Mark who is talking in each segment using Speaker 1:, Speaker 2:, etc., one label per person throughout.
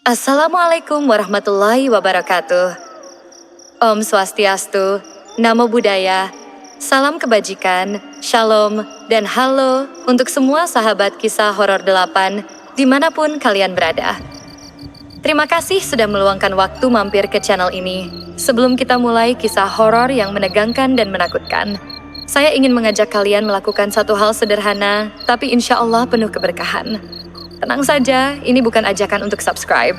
Speaker 1: Assalamualaikum warahmatullahi wabarakatuh. Om Swastiastu, Namo Buddhaya, salam kebajikan, shalom, dan halo untuk semua sahabat kisah horor 8 dimanapun kalian berada. Terima kasih sudah meluangkan waktu mampir ke channel ini. Sebelum kita mulai kisah horor yang menegangkan dan menakutkan, saya ingin mengajak kalian melakukan satu hal sederhana, tapi insya Allah penuh keberkahan. Tenang saja, ini bukan ajakan untuk subscribe.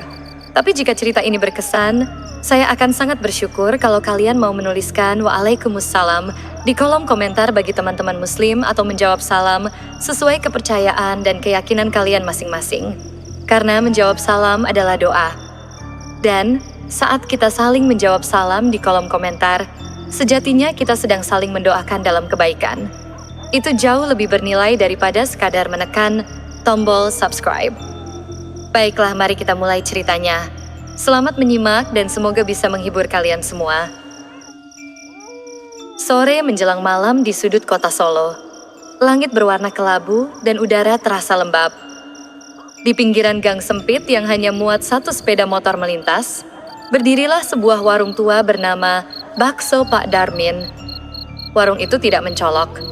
Speaker 1: Tapi jika cerita ini berkesan, saya akan sangat bersyukur kalau kalian mau menuliskan Waalaikumsalam di kolom komentar bagi teman-teman muslim atau menjawab salam sesuai kepercayaan dan keyakinan kalian masing-masing. Karena menjawab salam adalah doa. Dan saat kita saling menjawab salam di kolom komentar, sejatinya kita sedang saling mendoakan dalam kebaikan. Itu jauh lebih bernilai daripada sekadar menekan tombol subscribe. Baiklah, mari kita mulai ceritanya. Selamat menyimak dan semoga bisa menghibur kalian semua. Sore menjelang malam di sudut kota Solo. Langit berwarna kelabu dan udara terasa lembab. Di pinggiran gang sempit yang hanya muat satu sepeda motor melintas, berdirilah sebuah warung tua bernama Bakso Pak Darmin. Warung itu tidak mencolok.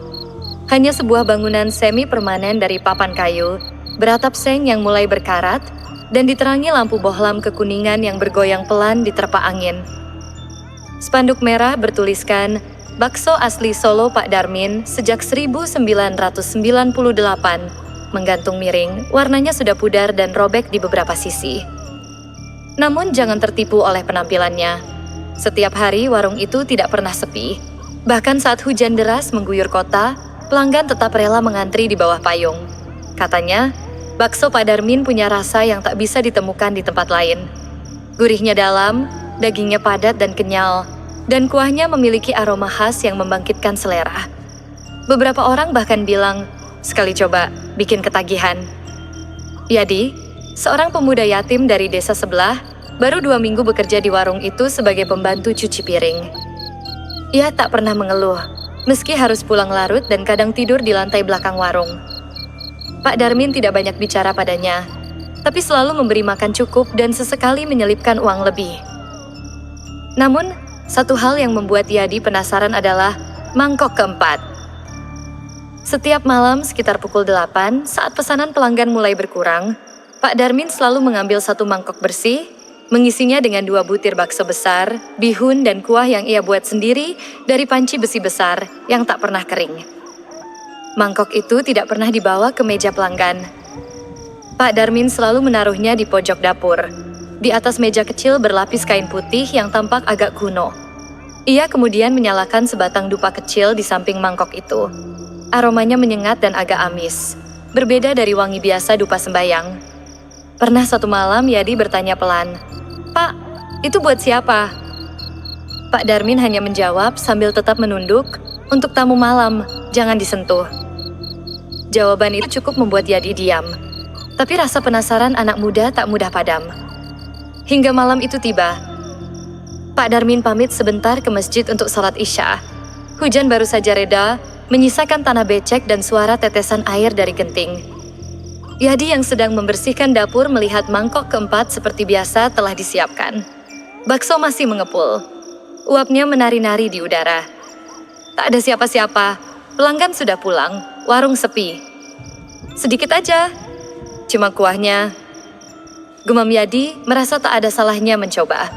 Speaker 1: Hanya sebuah bangunan semi-permanen dari papan kayu, beratap seng yang mulai berkarat, dan diterangi lampu bohlam kekuningan yang bergoyang pelan diterpa angin. Spanduk merah bertuliskan, Bakso asli Solo Pak Darmin sejak 1998, menggantung miring, warnanya sudah pudar dan robek di beberapa sisi. Namun jangan tertipu oleh penampilannya. Setiap hari warung itu tidak pernah sepi. Bahkan saat hujan deras mengguyur kota, pelanggan tetap rela mengantri di bawah payung. Katanya, bakso Pak Darmin punya rasa yang tak bisa ditemukan di tempat lain. Gurihnya dalam, dagingnya padat dan kenyal, dan kuahnya memiliki aroma khas yang membangkitkan selera. Beberapa orang bahkan bilang, sekali coba, bikin ketagihan. Yadi, seorang pemuda yatim dari desa sebelah, baru 2 minggu bekerja di warung itu sebagai pembantu cuci piring. Ia tak pernah mengeluh, meski harus pulang larut dan kadang tidur di lantai belakang warung. Pak Darmin tidak banyak bicara padanya, tapi selalu memberi makan cukup dan sesekali menyelipkan uang lebih. Namun, satu hal yang membuat Yadi penasaran adalah mangkok keempat. Setiap malam sekitar pukul 8, saat pesanan pelanggan mulai berkurang, Pak Darmin selalu mengambil satu mangkok bersih, mengisinya dengan 2 butir bakso besar, bihun dan kuah yang ia buat sendiri dari panci besi besar yang tak pernah kering. Mangkok itu tidak pernah dibawa ke meja pelanggan. Pak Darmin selalu menaruhnya di pojok dapur. Di atas meja kecil berlapis kain putih yang tampak agak kuno. Ia kemudian menyalakan sebatang dupa kecil di samping mangkok itu. Aromanya menyengat dan agak amis, berbeda dari wangi biasa dupa sembayang. Pernah satu malam Yadi bertanya pelan, "Pak, itu buat siapa?" Pak Darmin hanya menjawab sambil tetap menunduk, "Untuk tamu malam, jangan disentuh." Jawaban itu cukup membuat Yadi diam. Tapi rasa penasaran anak muda tak mudah padam. Hingga malam itu tiba. Pak Darmin pamit sebentar ke masjid untuk salat Isya. Hujan baru saja reda, menyisakan tanah becek dan suara tetesan air dari genting. Yadi yang sedang membersihkan dapur melihat mangkok keempat seperti biasa telah disiapkan. Bakso masih mengepul. Uapnya menari-nari di udara. Tak ada siapa-siapa, pelanggan sudah pulang, warung sepi. Sedikit aja, cuma kuahnya. Gumam Yadi merasa tak ada salahnya mencoba.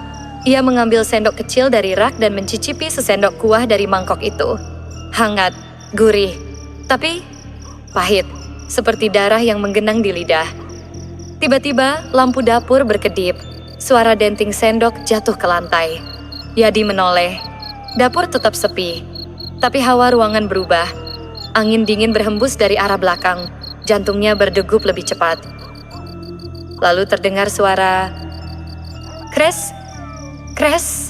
Speaker 1: Ia mengambil sendok kecil dari rak dan mencicipi sesendok kuah dari mangkok itu. Hangat, gurih, tapi pahit, seperti darah yang menggenang di lidah. Tiba-tiba lampu dapur berkedip, suara denting sendok jatuh ke lantai. Yadi menoleh, dapur tetap sepi, tapi hawa ruangan berubah. Angin dingin berhembus dari arah belakang, jantungnya berdegup lebih cepat. Lalu terdengar suara kres, kres.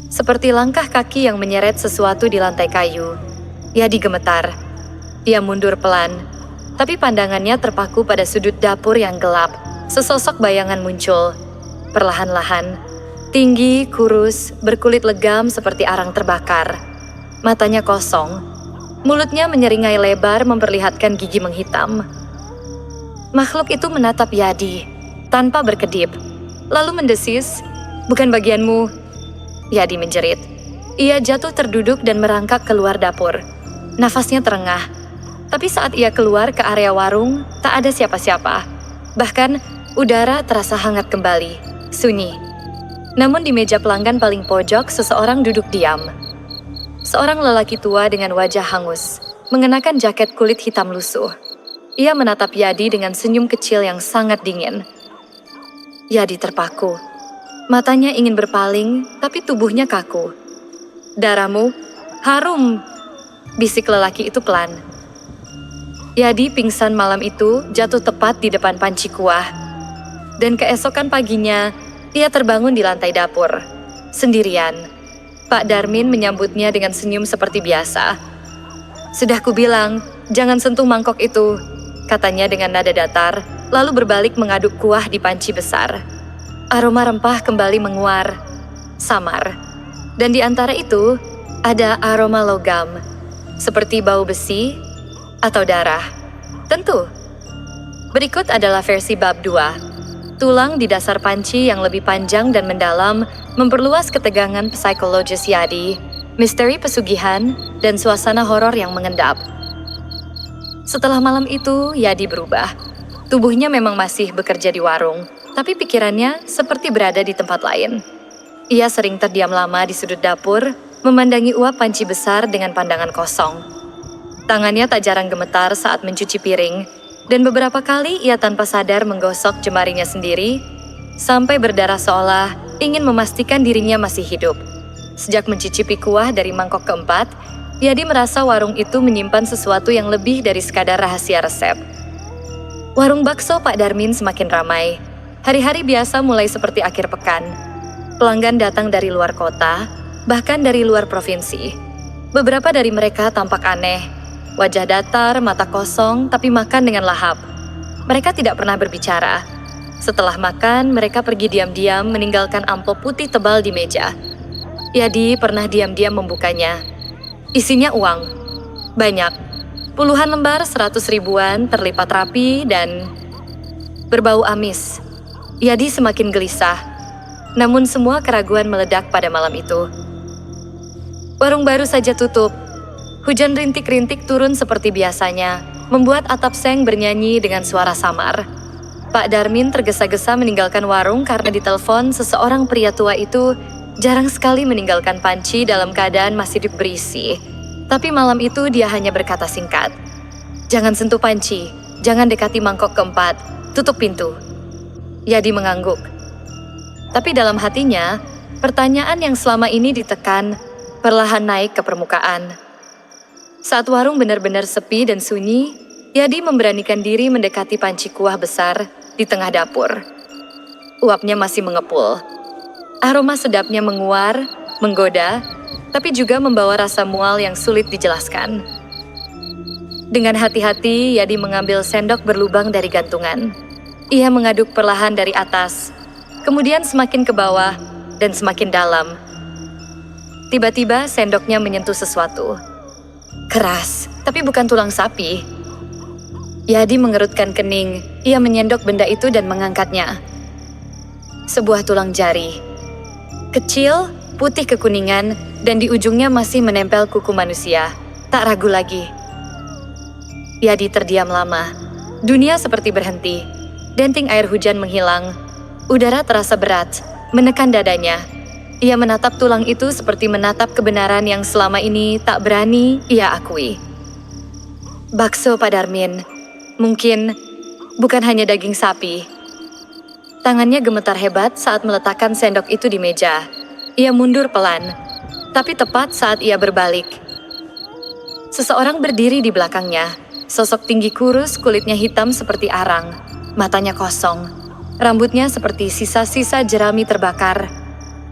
Speaker 1: Seperti langkah kaki yang menyeret sesuatu di lantai kayu. Yadi gemetar. Ia mundur pelan, tapi pandangannya terpaku pada sudut dapur yang gelap. Sesosok bayangan muncul. Perlahan-lahan, tinggi, kurus, berkulit legam seperti arang terbakar. Matanya kosong. Mulutnya menyeringai lebar memperlihatkan gigi menghitam. Makhluk itu menatap Yadi. tanpa berkedip, lalu mendesis, "Bukan bagianmu." Yadi menjerit. Ia jatuh terduduk dan merangkak keluar dapur. Nafasnya terengah. Tapi saat ia keluar ke area warung, tak ada siapa-siapa. Bahkan, udara terasa hangat kembali, sunyi. Namun di meja pelanggan paling pojok, seseorang duduk diam. Seorang lelaki tua dengan wajah hangus, mengenakan jaket kulit hitam lusuh. Ia menatap Yadi dengan senyum kecil yang sangat dingin. Yadi terpaku. Matanya ingin berpaling, tapi tubuhnya kaku. "Darahmu harum," bisik lelaki itu pelan. Yadi pingsan malam itu jatuh tepat di depan panci kuah. Dan keesokan paginya, ia terbangun di lantai dapur, sendirian. Pak Darmin menyambutnya dengan senyum seperti biasa. "Sudah kubilang, jangan sentuh mangkok itu," katanya dengan nada datar, lalu berbalik mengaduk kuah di panci besar. Aroma rempah kembali menguar, samar. Dan di antara itu, ada aroma logam, seperti bau besi atau darah. Tentu. Berikut adalah versi bab 2. Tulang di dasar panci yang lebih panjang dan mendalam memperluas ketegangan psikologis Yadi, misteri pesugihan, dan suasana horor yang mengendap. Setelah malam itu, Yadi berubah. Tubuhnya memang masih bekerja di warung, tapi pikirannya seperti berada di tempat lain. Ia sering terdiam lama di sudut dapur, memandangi uap panci besar dengan pandangan kosong. Tangannya tak jarang gemetar saat mencuci piring, dan beberapa kali ia tanpa sadar menggosok jemarinya sendiri, sampai berdarah seolah ingin memastikan dirinya masih hidup. Sejak mencicipi kuah dari mangkok keempat, Yadi merasa warung itu menyimpan sesuatu yang lebih dari sekadar rahasia resep. Warung bakso Pak Darmin semakin ramai. Hari-hari biasa mulai seperti akhir pekan. Pelanggan datang dari luar kota, bahkan dari luar provinsi. Beberapa dari mereka tampak aneh. Wajah datar, mata kosong, tapi makan dengan lahap. Mereka tidak pernah berbicara. Setelah makan, mereka pergi diam-diam meninggalkan amplop putih tebal di meja. Yadi pernah diam-diam membukanya. Isinya uang. Banyak. Puluhan lembar 100 ribuan terlipat rapi dan berbau amis. Yadi semakin gelisah. Namun semua keraguan meledak pada malam itu. Warung baru saja tutup. Hujan rintik-rintik turun seperti biasanya, membuat atap seng bernyanyi dengan suara samar. Pak Darmin tergesa-gesa meninggalkan warung karena ditelepon seseorang pria tua itu jarang sekali meninggalkan panci dalam keadaan masih berisi. Tapi malam itu dia hanya berkata singkat, "Jangan sentuh panci, jangan dekati mangkok keempat, tutup pintu." Yadi mengangguk. Tapi dalam hatinya, pertanyaan yang selama ini ditekan perlahan naik ke permukaan. Saat warung benar-benar sepi dan sunyi, Yadi memberanikan diri mendekati panci kuah besar di tengah dapur. Uapnya masih mengepul. Aroma sedapnya menguar, menggoda, tapi juga membawa rasa mual yang sulit dijelaskan. Dengan hati-hati, Yadi mengambil sendok berlubang dari gantungan. Ia mengaduk perlahan dari atas, kemudian semakin ke bawah dan semakin dalam. Tiba-tiba sendoknya menyentuh sesuatu. Keras, tapi bukan tulang sapi. Yadi mengerutkan kening. Ia menyendok benda itu dan mengangkatnya. Sebuah tulang jari. Kecil, putih kekuningan, dan di ujungnya masih menempel kuku manusia. Tak ragu lagi. Yadi terdiam lama. Dunia seperti berhenti. Denting air hujan menghilang. Udara terasa berat, menekan dadanya. Ia menatap tulang itu seperti menatap kebenaran yang selama ini tak berani ia akui. Bakso Pak Darmin, mungkin bukan hanya daging sapi. Tangannya gemetar hebat saat meletakkan sendok itu di meja. Ia mundur pelan, tapi tepat saat ia berbalik. Seseorang berdiri di belakangnya. Sosok tinggi kurus, kulitnya hitam seperti arang, matanya kosong. Rambutnya seperti sisa-sisa jerami terbakar.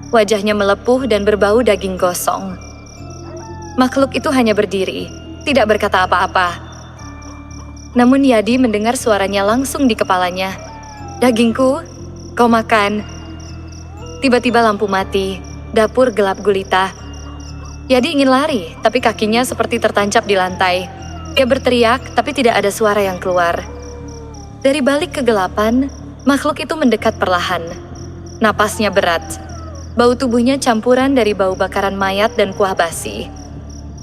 Speaker 1: Wajahnya melepuh dan berbau daging gosong. Makhluk itu hanya berdiri, tidak berkata apa-apa. Namun Yadi mendengar suaranya langsung di kepalanya. "Dagingku, kau makan." Tiba-tiba lampu mati, dapur gelap gulita. Yadi ingin lari, tapi kakinya seperti tertancap di lantai. Ia berteriak, tapi tidak ada suara yang keluar. Dari balik kegelapan, Makhluk itu mendekat perlahan. Napasnya berat. Bau tubuhnya campuran dari bau bakaran mayat dan kuah basi.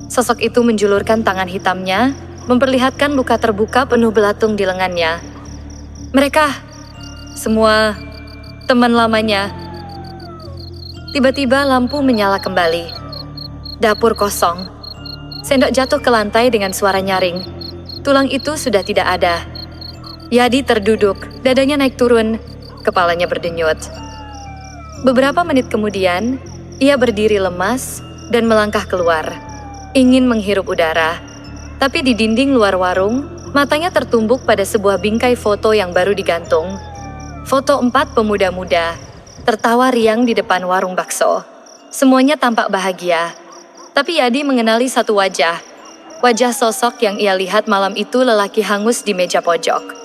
Speaker 1: Sosok itu menjulurkan tangan hitamnya, memperlihatkan luka terbuka penuh belatung di lengannya. Mereka, semua teman lamanya. Tiba-tiba lampu menyala kembali. Dapur kosong. Sendok jatuh ke lantai dengan suara nyaring. Tulang itu sudah tidak ada. Yadi terduduk, dadanya naik turun, kepalanya berdenyut. Beberapa menit kemudian, ia berdiri lemas dan melangkah keluar, ingin menghirup udara. Tapi di dinding luar warung, matanya tertumbuk pada sebuah bingkai foto yang baru digantung. Foto 4 pemuda muda, tertawa riang di depan warung bakso. Semuanya tampak bahagia. Tapi Yadi mengenali satu wajah. Wajah sosok yang ia lihat malam itu lelaki hangus di meja pojok.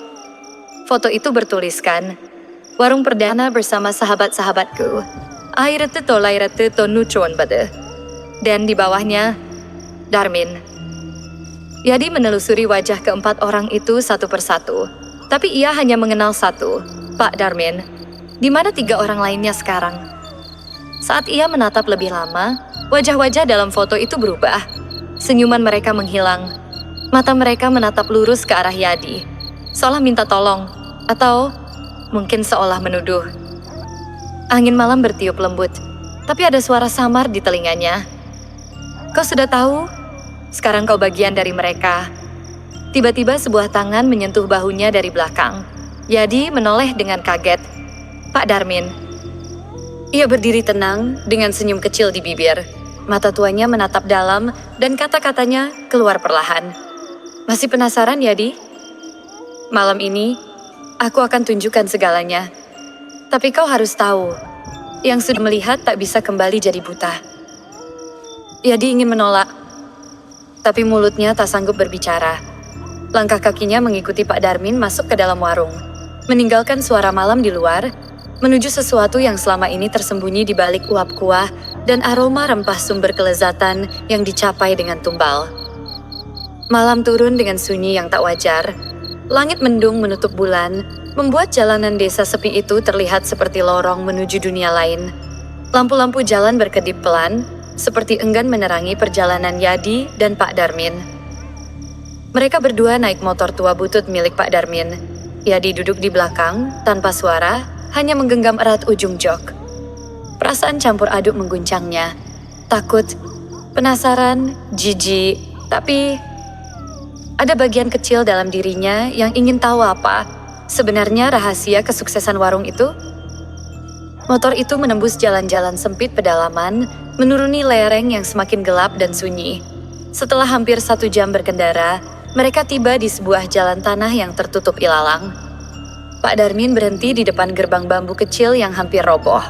Speaker 1: Foto itu bertuliskan, "Warung perdana bersama sahabat-sahabatku. Airete to lairete to nucuan bade." Dan di bawahnya, Darmin. Yadi menelusuri wajah keempat orang itu satu persatu. Tapi ia hanya mengenal satu, Pak Darmin. Di mana 3 orang lainnya sekarang? Saat ia menatap lebih lama, wajah-wajah dalam foto itu berubah. Senyuman mereka menghilang. Mata mereka menatap lurus ke arah Yadi, seolah minta tolong. Atau mungkin seolah menuduh. Angin malam bertiup lembut, tapi ada suara samar di telinganya. "Kau sudah tahu? Sekarang kau bagian dari mereka." Tiba-tiba sebuah tangan menyentuh bahunya dari belakang. Yadi menoleh dengan kaget. "Pak Darmin." Ia berdiri tenang dengan senyum kecil di bibir. Mata tuanya menatap dalam dan kata-katanya keluar perlahan. "Masih penasaran, Yadi? Malam ini, aku akan tunjukkan segalanya. Tapi kau harus tahu, yang sudah melihat tak bisa kembali jadi buta." Yadi ingin menolak, tapi mulutnya tak sanggup berbicara. Langkah kakinya mengikuti Pak Darmin masuk ke dalam warung, meninggalkan suara malam di luar, menuju sesuatu yang selama ini tersembunyi di balik uap kuah dan aroma rempah sumber kelezatan yang dicapai dengan tumbal. Malam turun dengan sunyi yang tak wajar. Langit mendung menutup bulan, membuat jalanan desa sepi itu terlihat seperti lorong menuju dunia lain. Lampu-lampu jalan berkedip pelan, seperti enggan menerangi perjalanan Yadi dan Pak Darmin. Mereka berdua naik motor tua butut milik Pak Darmin. Yadi duduk di belakang, tanpa suara, hanya menggenggam erat ujung jok. Perasaan campur aduk mengguncangnya. Takut, penasaran, jijik, tapi ada bagian kecil dalam dirinya yang ingin tahu apa sebenarnya rahasia kesuksesan warung itu. Motor itu menembus jalan-jalan sempit pedalaman, menuruni lereng yang semakin gelap dan sunyi. Setelah hampir 1 jam berkendara, mereka tiba di sebuah jalan tanah yang tertutup ilalang. Pak Darmin berhenti di depan gerbang bambu kecil yang hampir roboh.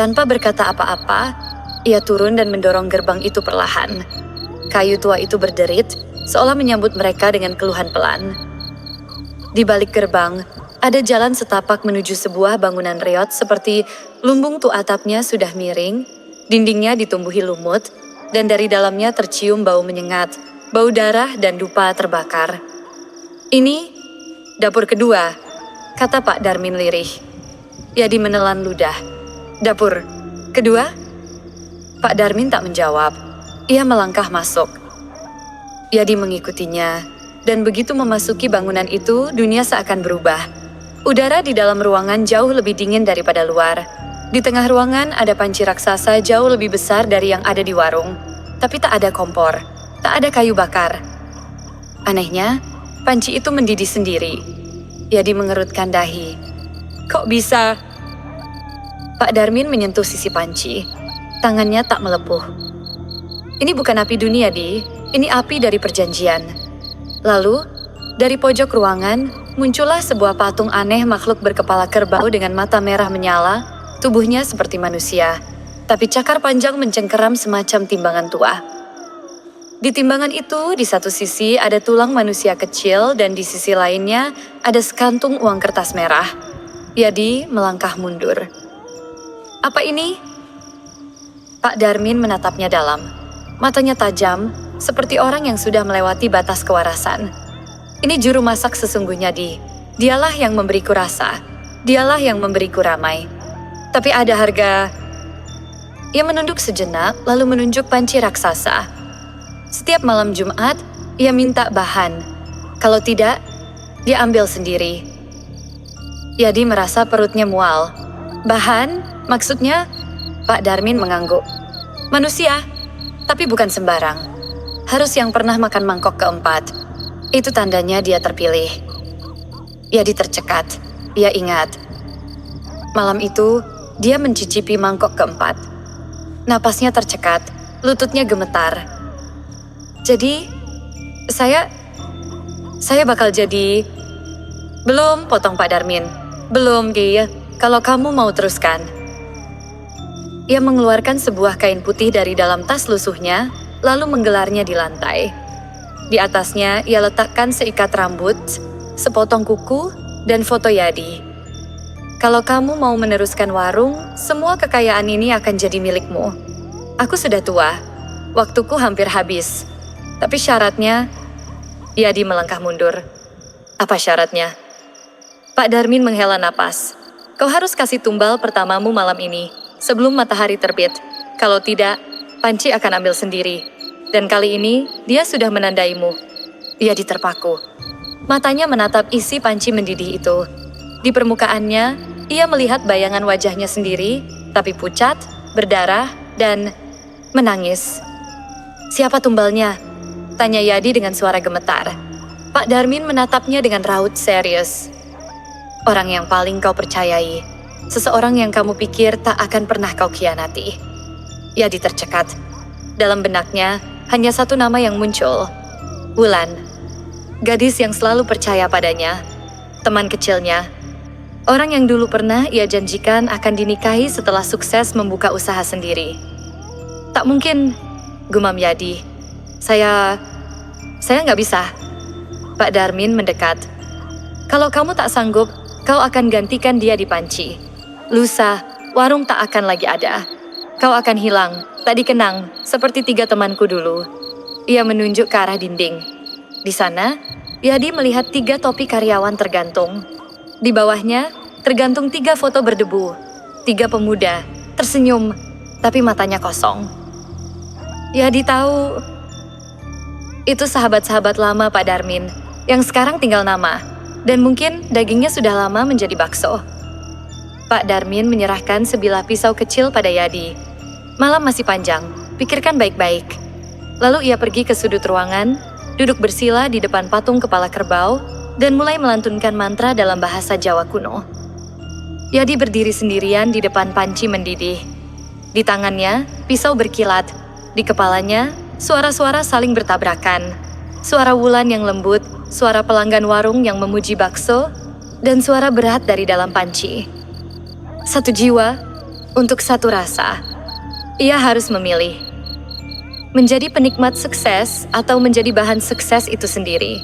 Speaker 1: Tanpa berkata apa-apa, ia turun dan mendorong gerbang itu perlahan. Kayu tua itu berderit, seolah menyambut mereka dengan keluhan pelan. Di balik gerbang, ada jalan setapak menuju sebuah bangunan reot seperti lumbung tua atapnya sudah miring, dindingnya ditumbuhi lumut, dan dari dalamnya tercium bau menyengat, bau darah dan dupa terbakar. "Ini dapur kedua," kata Pak Darmin lirih. Yadi menelan ludah. "Dapur kedua?" Pak Darmin tak menjawab. Ia melangkah masuk. Yadi mengikutinya, dan begitu memasuki bangunan itu, dunia seakan berubah. Udara di dalam ruangan jauh lebih dingin daripada luar. Di tengah ruangan ada panci raksasa jauh lebih besar dari yang ada di warung. Tapi tak ada kompor, tak ada kayu bakar. Anehnya, panci itu mendidih sendiri. Yadi mengerutkan dahi. "Kok bisa?" Pak Darmin menyentuh sisi panci. Tangannya tak melepuh. "Ini bukan api dunia, Di. Ini api dari perjanjian." Lalu, dari pojok ruangan, muncullah sebuah patung aneh makhluk berkepala kerbau dengan mata merah menyala, tubuhnya seperti manusia, tapi cakar panjang mencengkeram semacam timbangan tua. Di timbangan itu, di satu sisi ada tulang manusia kecil dan di sisi lainnya ada sekantung uang kertas merah. Yadi melangkah mundur. "Apa ini?" Pak Darmin menatapnya dalam. Matanya tajam, seperti orang yang sudah melewati batas kewarasan. "Ini juru masak sesungguhnya, Di. Dialah yang memberiku rasa. Dialah yang memberiku ramai. Tapi ada harga. Ia menunduk sejenak lalu menunjuk panci raksasa. Setiap malam Jumat, ia minta bahan. Kalau tidak, dia ambil sendiri. Yadi merasa perutnya mual. Bahan? Maksudnya? Pak Darmin mengangguk. Manusia, tapi bukan sembarang. Harus yang pernah makan mangkok keempat. Itu tandanya dia terpilih. Yadi tercekat. Ia ingat. Malam itu, dia mencicipi mangkok keempat. Napasnya tercekat, lututnya gemetar. Jadi, saya bakal jadi... Belum, potong Pak Darmin. Belum, Ki. Kalau kamu mau teruskan. Ia mengeluarkan sebuah kain putih dari dalam tas lusuhnya, lalu menggelarnya di lantai. Di atasnya, ia letakkan seikat rambut, sepotong kuku, dan foto Yadi. Kalau kamu mau meneruskan warung, semua kekayaan ini akan jadi milikmu. Aku sudah tua, waktuku hampir habis. Tapi syaratnya, Yadi melangkah mundur. Apa syaratnya? Pak Darmin menghela napas. Kau harus kasih tumbal pertamamu malam ini, sebelum matahari terbit. Kalau tidak, panci akan ambil sendiri. Dan kali ini, dia sudah menandaimu. Yadi terpaku. Matanya menatap isi panci mendidih itu. Di permukaannya, ia melihat bayangan wajahnya sendiri, tapi pucat, berdarah, dan menangis. Siapa tumbalnya? Tanya Yadi dengan suara gemetar. Pak Darmin menatapnya dengan raut serius. Orang yang paling kau percayai. Seseorang yang kamu pikir tak akan pernah kau khianati. Yadi tercekat. Dalam benaknya, hanya satu nama yang muncul. Wulan. Gadis yang selalu percaya padanya, teman kecilnya, orang yang dulu pernah ia janjikan akan dinikahi setelah sukses membuka usaha sendiri. Tak mungkin, gumam Yadi. Saya nggak bisa. Pak Darmin mendekat. Kalau kamu tak sanggup, kau akan gantikan dia di panci. Lusa, warung tak akan lagi ada. Kau akan hilang, tak dikenang, seperti 3 temanku dulu. Ia menunjuk ke arah dinding. Di sana, Yadi melihat 3 topi karyawan tergantung. Di bawahnya, tergantung 3 foto berdebu. 3 pemuda, tersenyum, tapi matanya kosong. Yadi tahu, itu sahabat-sahabat lama Pak Darmin, yang sekarang tinggal nama. Dan mungkin dagingnya sudah lama menjadi bakso. Pak Darmin menyerahkan sebilah pisau kecil pada Yadi. Malam masih panjang, pikirkan baik-baik. Lalu ia pergi ke sudut ruangan, duduk bersila di depan patung kepala kerbau, dan mulai melantunkan mantra dalam bahasa Jawa kuno. Yadi berdiri sendirian di depan panci mendidih. Di tangannya, pisau berkilat. Di kepalanya, suara-suara saling bertabrakan. Suara Wulan yang lembut, suara pelanggan warung yang memuji bakso, dan suara berat dari dalam panci. Satu jiwa, untuk satu rasa. Ia harus memilih. Menjadi penikmat sukses atau menjadi bahan sukses itu sendiri.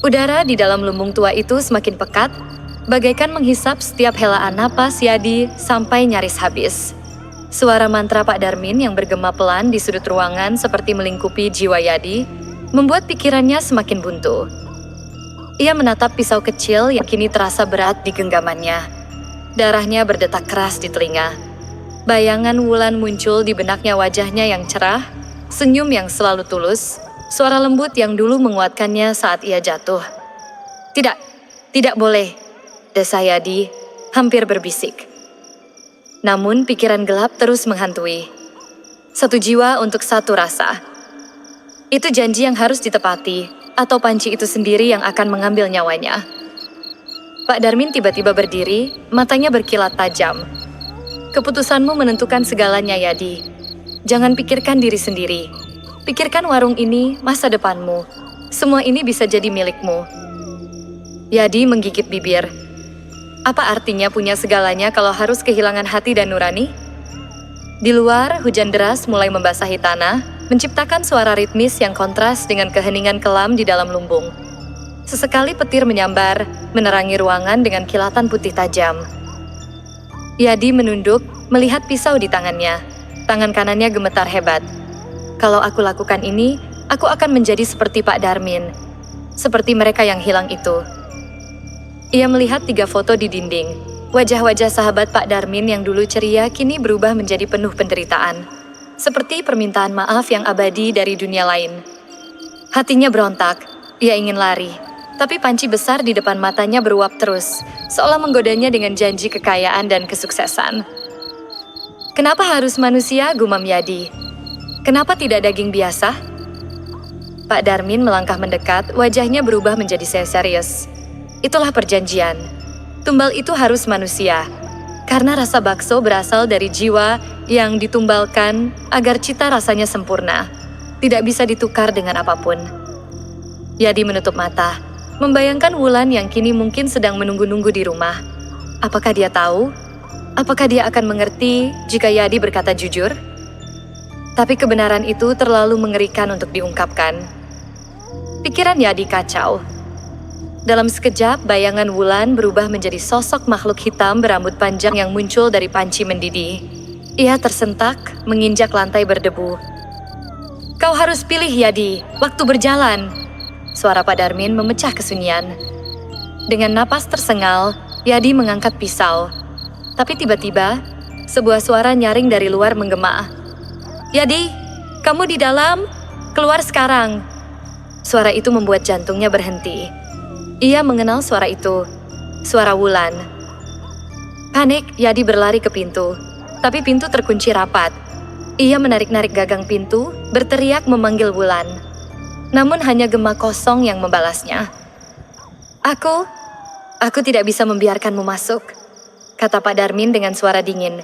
Speaker 1: Udara di dalam lumbung tua itu semakin pekat, bagaikan menghisap setiap helaan napas Yadi sampai nyaris habis. Suara mantra Pak Darmin yang bergema pelan di sudut ruangan seperti melingkupi jiwa Yadi, membuat pikirannya semakin buntu. Ia menatap pisau kecil yang kini terasa berat di genggamannya. Darahnya berdetak keras di telinga. Bayangan Wulan muncul di benaknya wajahnya yang cerah, senyum yang selalu tulus, suara lembut yang dulu menguatkannya saat ia jatuh. Tidak boleh, desa Yadi, hampir berbisik. Namun pikiran gelap terus menghantui. Satu jiwa untuk satu rasa. Itu janji yang harus ditepati, atau panci itu sendiri yang akan mengambil nyawanya. Pak Darmin tiba-tiba berdiri, matanya berkilat tajam. Keputusanmu menentukan segalanya, Yadi. Jangan pikirkan diri sendiri. Pikirkan warung ini, masa depanmu. Semua ini bisa jadi milikmu. Yadi menggigit bibir. Apa artinya punya segalanya kalau harus kehilangan hati dan nurani? Di luar, hujan deras mulai membasahi tanah, menciptakan suara ritmis yang kontras dengan keheningan kelam di dalam lumbung. Sesekali petir menyambar, menerangi ruangan dengan kilatan putih tajam. Yadi menunduk, melihat pisau di tangannya. Tangan kanannya gemetar hebat. Kalau aku lakukan ini, aku akan menjadi seperti Pak Darmin. Seperti mereka yang hilang itu. Ia melihat 3 foto di dinding. Wajah-wajah sahabat Pak Darmin yang dulu ceria kini berubah menjadi penuh penderitaan. Seperti permintaan maaf yang abadi dari dunia lain. Hatinya berontak, ia ingin lari. Tapi panci besar di depan matanya beruap terus, seolah menggodanya dengan janji kekayaan dan kesuksesan. Kenapa harus manusia, gumam Yadi? Kenapa tidak daging biasa? Pak Darmin melangkah mendekat, wajahnya berubah menjadi serius. Itulah perjanjian. Tumbal itu harus manusia. Karena rasa bakso berasal dari jiwa yang ditumbalkan agar cita rasanya sempurna. Tidak bisa ditukar dengan apapun. Yadi menutup mata, membayangkan Wulan yang kini mungkin sedang menunggu-nunggu di rumah. Apakah dia tahu? Apakah dia akan mengerti jika Yadi berkata jujur? Tapi kebenaran itu terlalu mengerikan untuk diungkapkan. Pikiran Yadi kacau. Dalam sekejap, bayangan Wulan berubah menjadi sosok makhluk hitam berambut panjang yang muncul dari panci mendidih. Ia tersentak, menginjak lantai berdebu. Kau harus pilih, Yadi. Waktu berjalan. Suara Pak Darmin memecah kesunyian. Dengan napas tersengal, Yadi mengangkat pisau. Tapi tiba-tiba, sebuah suara nyaring dari luar menggema. Yadi, kamu di dalam? Keluar sekarang. Suara itu membuat jantungnya berhenti. Ia mengenal suara itu. Suara Wulan. Panik, Yadi berlari ke pintu. Tapi pintu terkunci rapat. Ia menarik-narik gagang pintu, berteriak memanggil Wulan. Namun hanya gema kosong yang membalasnya. Aku tidak bisa membiarkanmu masuk, kata Pak Darmin dengan suara dingin.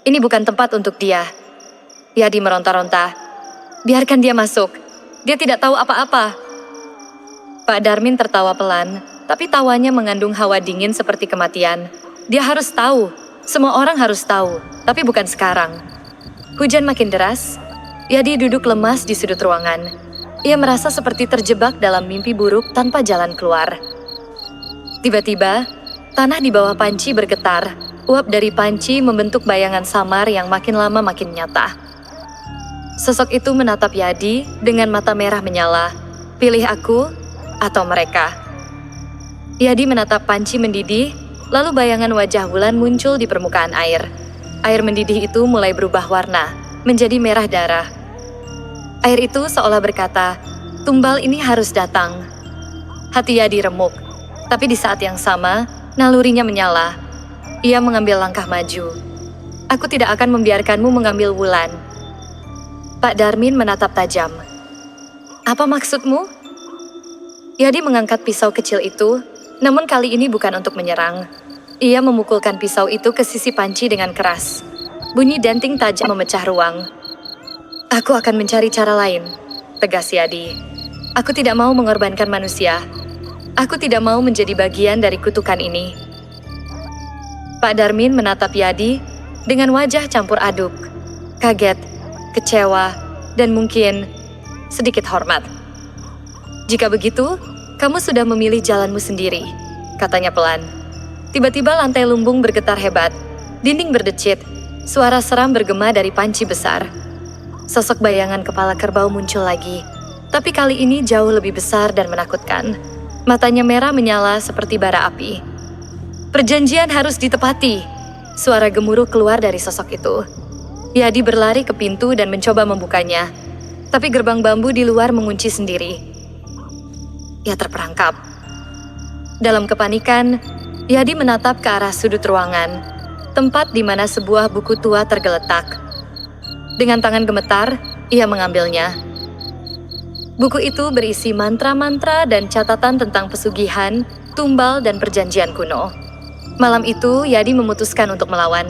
Speaker 1: Ini bukan tempat untuk dia. Yadi meronta-ronta. Biarkan dia masuk. Dia tidak tahu apa-apa. Pak Darmin tertawa pelan, tapi tawanya mengandung hawa dingin seperti kematian. Dia harus tahu. Semua orang harus tahu, tapi bukan sekarang. Hujan makin deras. Yadi duduk lemas di sudut ruangan. Ia merasa seperti terjebak dalam mimpi buruk tanpa jalan keluar. Tiba-tiba, tanah di bawah panci bergetar. Uap dari panci membentuk bayangan samar yang makin lama makin nyata. Sosok itu menatap Yadi dengan mata merah menyala. Pilih aku atau mereka. Yadi menatap panci mendidih, lalu bayangan wajah Wulan muncul di permukaan air. Air mendidih itu mulai berubah warna, menjadi merah darah. Air itu seolah berkata, tumbal ini harus datang. Hati Yadi remuk, tapi di saat yang sama, nalurinya menyala. Ia mengambil langkah maju. Aku tidak akan membiarkanmu mengambil Wulan. Pak Darmin menatap tajam. Apa maksudmu? Yadi mengangkat pisau kecil itu, namun kali ini bukan untuk menyerang. Ia memukulkan pisau itu ke sisi panci dengan keras. Bunyi denting tajam memecah ruang. Aku akan mencari cara lain, tegas Yadi. Aku tidak mau mengorbankan manusia. Aku tidak mau menjadi bagian dari kutukan ini. Pak Darmin menatap Yadi dengan wajah campur aduk, kaget, kecewa, dan mungkin sedikit hormat. Jika begitu, kamu sudah memilih jalanmu sendiri, katanya pelan. Tiba-tiba lantai lumbung bergetar hebat, dinding berdecit, suara seram bergema dari panci besar. Sosok bayangan kepala kerbau muncul lagi, tapi kali ini jauh lebih besar dan menakutkan. Matanya merah menyala seperti bara api. Perjanjian harus ditepati, suara gemuruh keluar dari sosok itu. Yadi berlari ke pintu dan mencoba membukanya, tapi gerbang bambu di luar mengunci sendiri. Ia terperangkap. Dalam kepanikan, Yadi menatap ke arah sudut ruangan, tempat di mana sebuah buku tua tergeletak. Dengan tangan gemetar, ia mengambilnya. Buku itu berisi mantra-mantra dan catatan tentang pesugihan, tumbal, dan perjanjian kuno. Malam itu, Yadi memutuskan untuk melawan.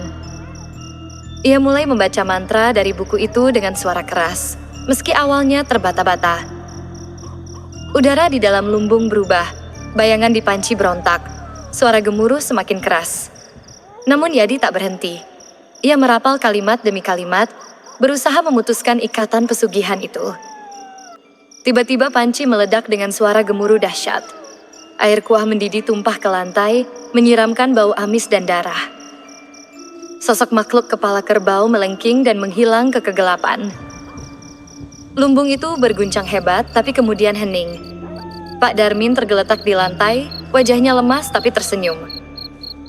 Speaker 1: Ia mulai membaca mantra dari buku itu dengan suara keras, meski awalnya terbata-bata. Udara di dalam lumbung berubah, bayangan di panci berontak, suara gemuruh semakin keras. Namun Yadi tak berhenti. Ia merapal kalimat demi kalimat, berusaha memutuskan ikatan pesugihan itu. Tiba-tiba panci meledak dengan suara gemuruh dahsyat. Air kuah mendidih tumpah ke lantai, menyiramkan bau amis dan darah. Sosok makhluk kepala kerbau melengking dan menghilang ke kegelapan. Lumbung itu berguncang hebat, tapi kemudian hening. Pak Darmin tergeletak di lantai, Wajahnya lemas tapi tersenyum.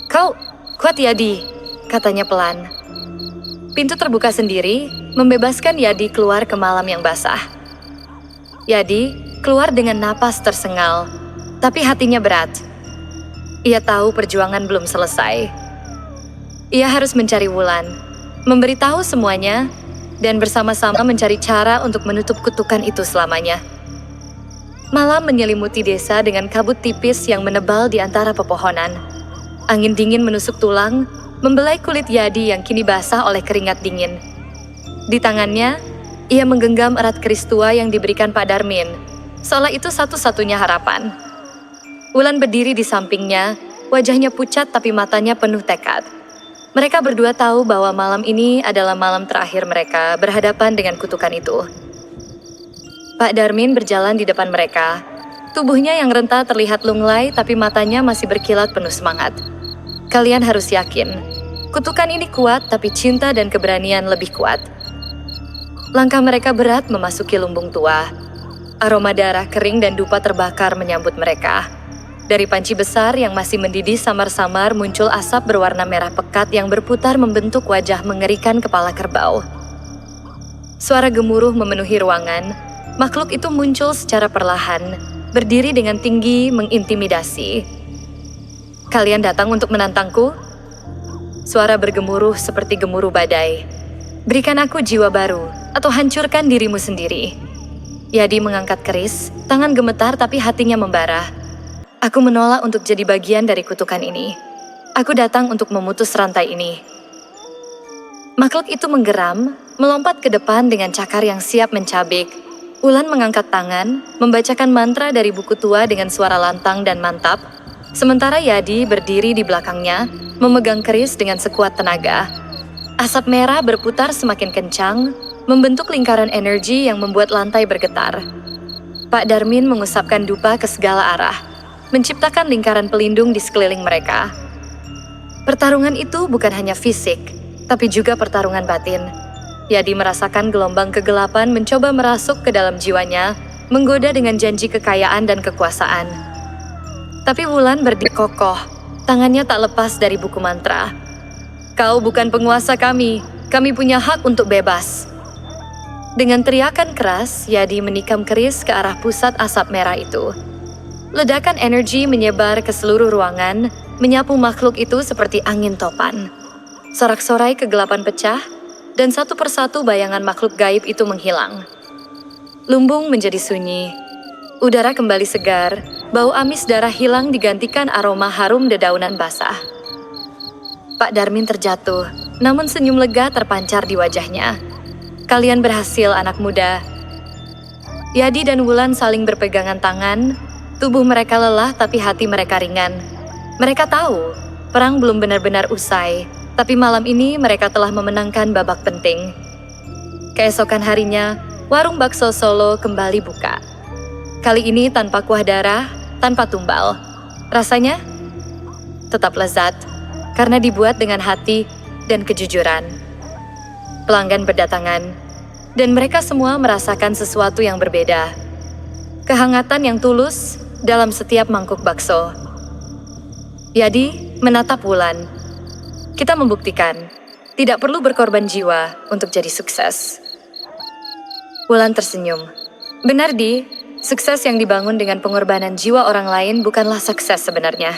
Speaker 1: "Kau kuat, Yadi," katanya pelan. Pintu terbuka sendiri, membebaskan Yadi keluar ke malam yang basah. Yadi keluar dengan napas tersengal, tapi hatinya berat. Ia tahu perjuangan belum selesai. Ia harus mencari Wulan, memberitahu semuanya, dan bersama-sama mencari cara untuk menutup kutukan itu selamanya. Malam menyelimuti desa dengan kabut tipis yang menebal di antara pepohonan. Angin dingin menusuk tulang, membelai kulit Yadi yang kini basah oleh keringat dingin. Di tangannya, ia menggenggam erat keris tua yang diberikan Pak Darmin, seolah itu satu-satunya harapan. Wulan berdiri di sampingnya, wajahnya pucat tapi matanya penuh tekad. Mereka berdua tahu bahwa malam ini adalah malam terakhir mereka berhadapan dengan kutukan itu. Pak Darmin berjalan di depan mereka. Tubuhnya yang renta terlihat lunglai tapi matanya masih berkilat penuh semangat. "Kalian harus yakin, kutukan ini kuat tapi cinta dan keberanian lebih kuat." Langkah mereka berat memasuki lumbung tua. Aroma darah kering dan dupa terbakar menyambut mereka. Dari panci besar yang masih mendidih samar-samar muncul asap berwarna merah pekat yang berputar membentuk wajah mengerikan kepala kerbau. Suara gemuruh memenuhi ruangan. Makhluk itu muncul secara perlahan, berdiri dengan tinggi mengintimidasi. "Kalian datang untuk menantangku?" Suara bergemuruh seperti gemuruh badai. "Berikan aku jiwa baru, atau hancurkan dirimu sendiri." Yadi mengangkat keris, tangan gemetar tapi hatinya membara. "Aku menolak untuk jadi bagian dari kutukan ini. Aku datang untuk memutus rantai ini." Makhluk itu menggeram, melompat ke depan dengan cakar yang siap mencabik. Wulan mengangkat tangan, membacakan mantra dari buku tua dengan suara lantang dan mantap, sementara Yadi berdiri di belakangnya, memegang keris dengan sekuat tenaga. Asap merah berputar semakin kencang, membentuk lingkaran energi yang membuat lantai bergetar. Pak Darmin mengusapkan dupa ke segala arah, menciptakan lingkaran pelindung di sekeliling mereka. Pertarungan itu bukan hanya fisik, tapi juga pertarungan batin. Yadi merasakan gelombang kegelapan mencoba merasuk ke dalam jiwanya, menggoda dengan janji kekayaan dan kekuasaan. Tapi Wulan berdiri kokoh, tangannya tak lepas dari buku mantra. "Kau bukan penguasa kami punya hak untuk bebas." Dengan teriakan keras, Yadi menikam keris ke arah pusat asap merah itu. Ledakan energi menyebar ke seluruh ruangan, menyapu makhluk itu seperti angin topan. Sorak-sorai kegelapan pecah, dan satu persatu bayangan makhluk gaib itu menghilang. Lumbung menjadi sunyi. Udara kembali segar, bau amis darah hilang digantikan aroma harum dedaunan basah. Pak Darmin terjatuh, namun senyum lega terpancar di wajahnya. "Kalian berhasil, anak muda." Yadi dan Wulan saling berpegangan tangan. Tubuh mereka lelah tapi hati mereka ringan. Mereka tahu, perang belum benar-benar usai, tapi malam ini mereka telah memenangkan babak penting. Keesokan harinya, warung bakso Solo kembali buka. Kali ini tanpa kuah darah, tanpa tumbal. Rasanya tetap lezat, karena dibuat dengan hati dan kejujuran. Pelanggan berdatangan, dan mereka semua merasakan sesuatu yang berbeda. Kehangatan yang tulus dalam setiap mangkuk bakso. Yadi menatap Wulan. "Kita membuktikan, tidak perlu berkorban jiwa untuk jadi sukses." Wulan tersenyum. "Benar, Di. Sukses yang dibangun dengan pengorbanan jiwa orang lain bukanlah sukses sebenarnya.